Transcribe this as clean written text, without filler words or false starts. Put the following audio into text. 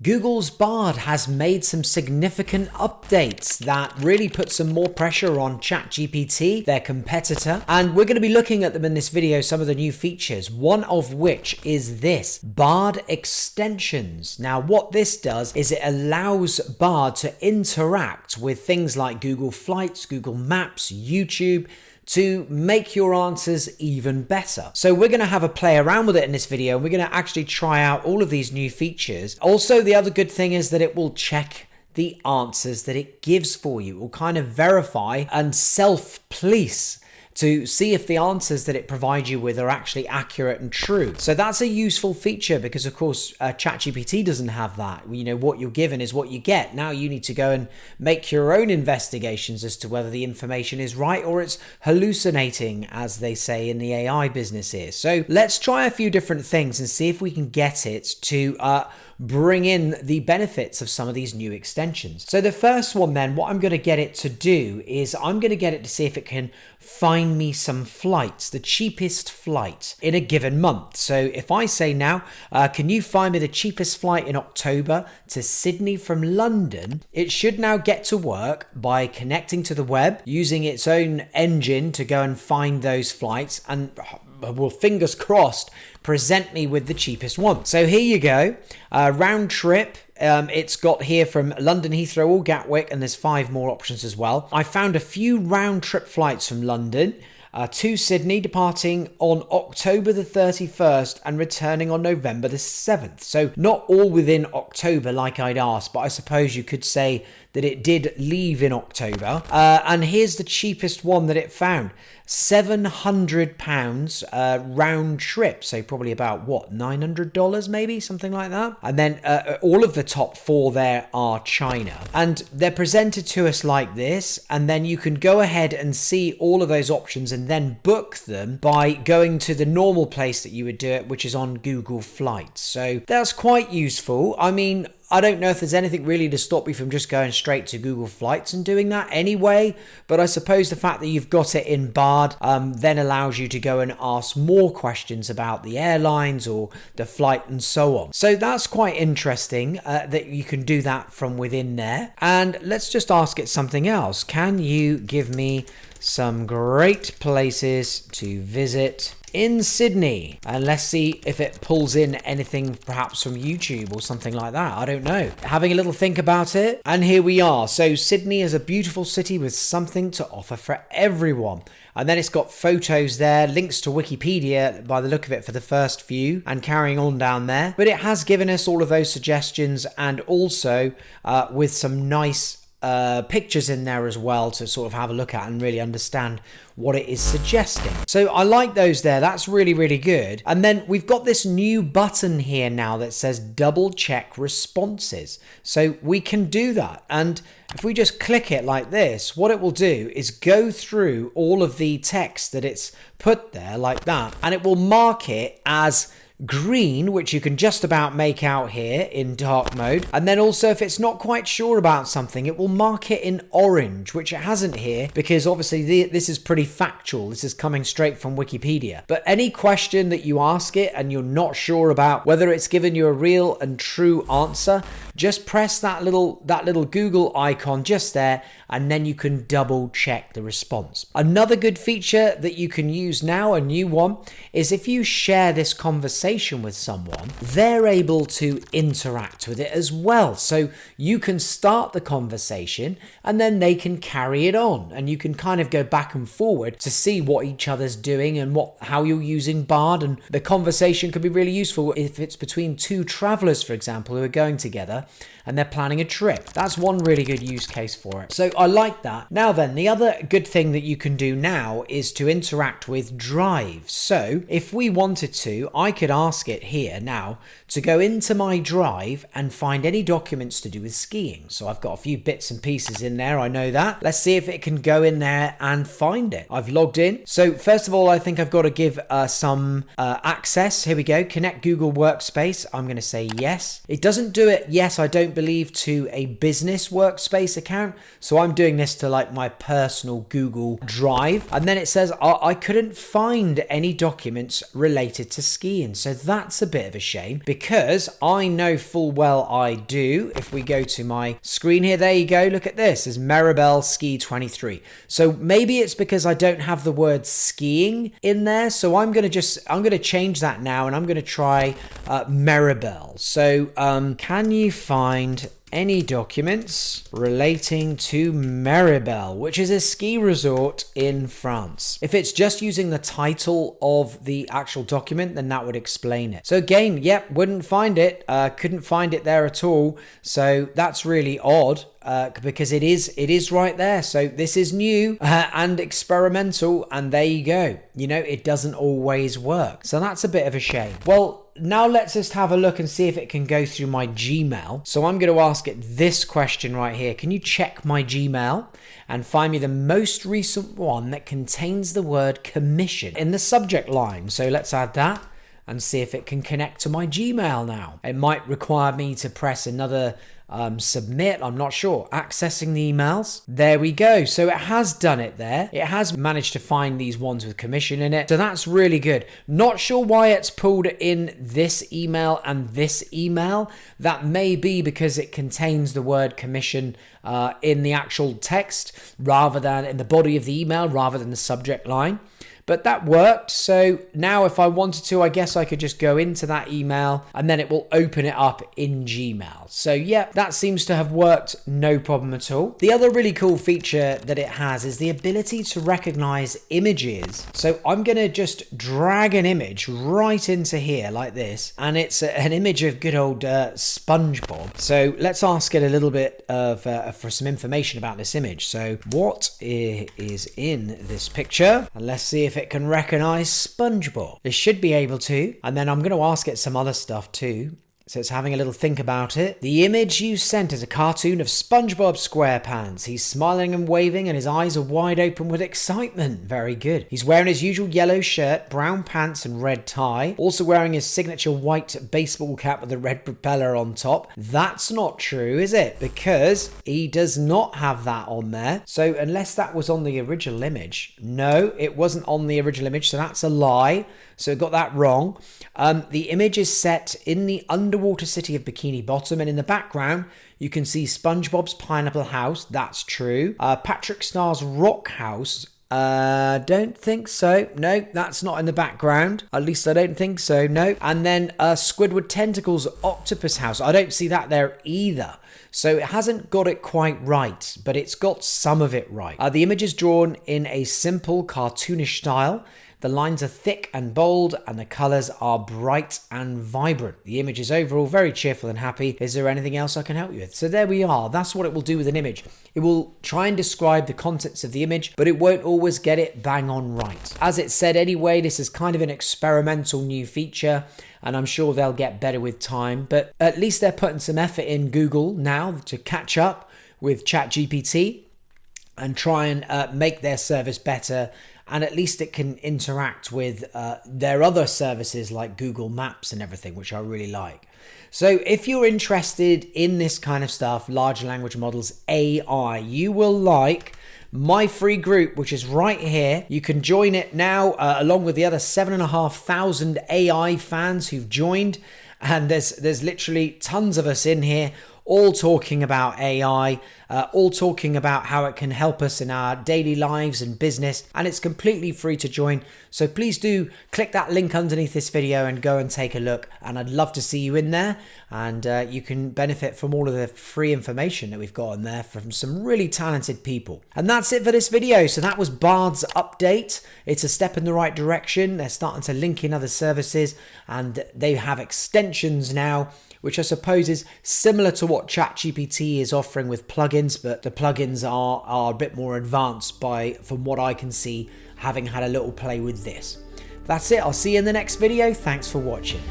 Google's BARD has made some significant updates that really put some more pressure on ChatGPT, their competitor, and we're going to be looking at them in this video, some of the new features, one of which is this, BARD extensions. Now what this does is it allows BARD to interact with things like Google Flights, Google Maps, YouTube, to make your answers even better. So we're going to have a play around with it in this video, and we're going to actually try out all of these new features. Also, the other good thing is that it will check the answers that it gives for you. It will kind of verify and self-police to see if the answers that it provides you with are actually accurate and true. So that's a useful feature because, of course, ChatGPT doesn't have that. You know, what you're given is what you get. Now you need to go and make your own investigations as to whether the information is right or it's hallucinating, as they say in the AI business here. So let's try a few different things and see if we can get it to bring in the benefits of some of these new extensions. So the first one then, what I'm going to get it to do is I'm going to get it to see if it can find me some flights, the cheapest flight in a given month. So if I say now, can you find me the cheapest flight in October to Sydney from London, it should now get to work by connecting to the web, using its own engine to go and find those flights and, well, fingers crossed, present me with the cheapest one. So here you go, round trip. It's got here from London Heathrow or Gatwick, and there's 5 more options as well. I found a few round trip flights from London to Sydney, departing on October the 31st and returning on November the 7th. So not all within October like I'd asked, but I suppose you could say that it did leave in October. And here's the cheapest one that it found. £700 round trip, so probably about what, $900 maybe, something like that. And then all of the top 4 there are China, and they're presented to us like this, and then you can go ahead and see all of those options and then book them by going to the normal place that you would do it, which is on Google Flights. So that's quite useful. I mean, I don't know if there's anything really to stop you from just going straight to Google Flights and doing that anyway, but I suppose the fact that you've got it in BARD then allows you to go and ask more questions about the airlines or the flight and so on. So that's quite interesting that you can do that from within there. And let's just ask it something else. Can you give me some great places to visit in Sydney? And let's see if it pulls in anything perhaps from YouTube or something like that. I don't know. Having a little think about it, and here we are. So Sydney is a beautiful city with something to offer for everyone. And then it's got photos there, links to Wikipedia by the look of it for the first few, and carrying on down there. But it has given us all of those suggestions, and also with some nice pictures in there as well to sort of have a look at and really understand what it is suggesting. So I like those there. That's really, really good. And then we've got this new button here now that says double check responses. So we can do that. And if we just click it like this, what it will do is go through all of the text that it's put there like that, and it will mark it as green, which you can just about make out here in dark mode. And then also, if it's not quite sure about something, it will mark it in orange, which it hasn't here because obviously this is pretty factual. This is coming straight from Wikipedia. But any question that you ask it and you're not sure about whether it's given you a real and true answer, just press that little Google icon just there, and then you can double check the response. Another good feature that you can use now, a new one, is if you share this conversation with someone, they're able to interact with it as well. So you can start the conversation and then they can carry it on, and you can kind of go back and forward to see what each other's doing and how you're using BARD. And the conversation could be really useful if it's between 2 travelers, for example, who are going together and they're planning a trip. That's one really good use case for it. So I like that. Now then, the other good thing that you can do now is to interact with Drive. So if we wanted to, I could ask it here now to go into my Drive and find any documents to do with skiing. So I've got a few bits and pieces in there, I know that. Let's see if it can go in there and find it. I've logged in. So first of all, I think I've got to give some access. Here we go. Connect Google Workspace. I'm going to say yes. It doesn't do it, yes, I don't believe, to a business workspace account. So I'm doing this to like my personal Google Drive. And then it says I couldn't find any documents related to skiing. So that's a bit of a shame, because because I know full well I do. If we go to my screen here, there you go. Look at this. It's Maribel Ski 23. So maybe it's because I don't have the word skiing in there. So I'm going to change that now, and I'm going to try Maribel. So can you find any documents relating to Maribel, which is a ski resort in France? If it's just using the title of the actual document, then that would explain it. So again, yep, wouldn't find it. Couldn't find it there at all. So that's really odd. Because it is right there. So this is new and experimental, and there you go. You know, it doesn't always work. So that's a bit of a shame. Well, now let's just have a look and see if it can go through my Gmail. So I'm going to ask it this question right here. Can you check my Gmail and find me the most recent one that contains the word commission in the subject line? So let's add that and see if it can connect to my Gmail now. It might require me to press another submit, I'm not sure. Accessing the emails. There we go. So it has done it there. It has managed to find these ones with commission in it. So that's really good. Not sure why it's pulled in this email and this email. That may be because it contains the word commission in the actual text rather than in the body of the email rather than the subject line. But that worked. So now if I wanted to, I guess I could just go into that email and then it will open it up in Gmail. So yeah, that seems to have worked no problem at all. The other really cool feature that it has is the ability to recognize images. So I'm going to just drag an image right into here like this. And it's an image of good old SpongeBob. So let's ask it a little bit for some information about this image. So what is in this picture? And let's see if it can recognize SpongeBob. It should be able to. And then I'm going to ask it some other stuff too. So it's having a little think about it. The image you sent is a cartoon of SpongeBob SquarePants. He's smiling and waving and his eyes are wide open with excitement. Very good. He's wearing his usual yellow shirt, brown pants and red tie. Also wearing his signature white baseball cap with a red propeller on top. That's not true, is it? Because he does not have that on there. So unless that was on the original image. No, it wasn't on the original image. So that's a lie. So got that wrong. The image is set in the underwater city of Bikini Bottom, and in the background you can see SpongeBob's Pineapple House. That's true. Patrick Starr's Rock House. Don't think so. No, that's not in the background. At least I don't think so. No. And then Squidward Tentacles Octopus House. I don't see that there either. So it hasn't got it quite right, but it's got some of it right. The image is drawn in a simple cartoonish style. The lines are thick and bold, and the colours are bright and vibrant. The image is overall very cheerful and happy. Is there anything else I can help you with? So there we are. That's what it will do with an image. It will try and describe the contents of the image, but it won't always get it bang on right. As it said anyway, this is kind of an experimental new feature, and I'm sure they'll get better with time. But at least they're putting some effort in Google now to catch up with ChatGPT and try and make their service better. And at least it can interact with their other services like Google Maps and everything, which I really like. So if you're interested in this kind of stuff, large language models, AI, you will like my free group, which is right here. You can join it now along with the other 7,500 AI fans who've joined. And there's literally tons of us in here, all talking about AI, all talking about how it can help us in our daily lives and business, and it's completely free to join. So please do click that link underneath this video and go and take a look, and I'd love to see you in there, and you can benefit from all of the free information that we've got in there from some really talented people. And that's it for this video. So that was BARD's update. It's a step in the right direction. They're starting to link in other services, and they have extensions now, which I suppose is similar to what ChatGPT is offering with plugins, but the plugins are a bit more advanced from what I can see, having had a little play with this. That's it. I'll see you in the next video. Thanks for watching.